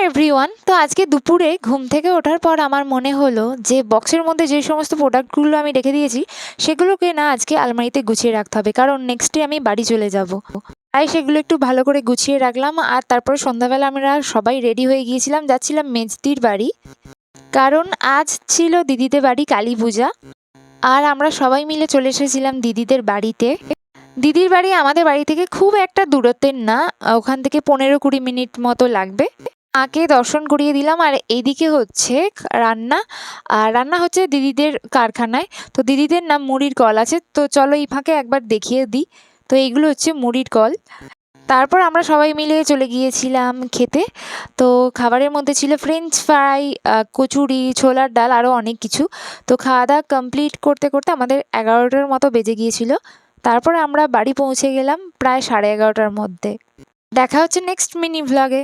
Everyone, তো আজকে দুপুরে ঘুম থেকে ওঠার পর আমার মনে হলো যে বক্সের মধ্যে যে সমস্ত প্রোডাক্টগুলো আমি রেখে দিয়েছি সেগুলোকে না আজকে আলমারিতে গুছিয়ে রাখতে হবে, কারণ নেক্সট ডে আমি বাড়ি চলে যাব। তাই সেগুলো একটু ভালো করে গুছিয়ে রাখলাম। আর তারপরে সন্ধ্যাবেলা আমরা সবাই রেডি হয়ে গিয়েছিলাম, যাচ্ছিলাম মেজদির বাড়ি, কারণ আজ ছিল দিদিদের বাড়ি কালী পূজা। আর আমরা সবাই মিলে চলে এসেছিলাম দিদিদের বাড়িতে। দিদির বাড়ি আমাদের বাড়ি থেকে খুব একটা দূরত্বের না, ওখান থেকে 15-20 মিনিট মতো লাগবে। মাকে দর্শন করিয়ে দিলাম। আর এইদিকে হচ্ছে রান্না। আর রান্না হচ্ছে দিদিদের কারখানায়। তো দিদিদের না মুড়ির কল আছে, তো চলো এই ফাঁকে একবার দেখিয়ে দিই। তো এইগুলো হচ্ছে মুড়ির কল। তারপর আমরা সবাই মিলে চলে গিয়েছিলাম খেতে। তো খাবারের মধ্যে ছিল ফ্রেঞ্চ ফ্রাই, কচুরি, ছোলার ডাল, আরও অনেক কিছু। তো খাওয়া দাওয়া কমপ্লিট করতে করতে আমাদের 11টার মতো বেজে গিয়েছিল। তারপরে আমরা বাড়ি পৌঁছে গেলাম প্রায় 11:30টার মধ্যে। দেখা হচ্ছে নেক্সট মিনি ভ্লগে।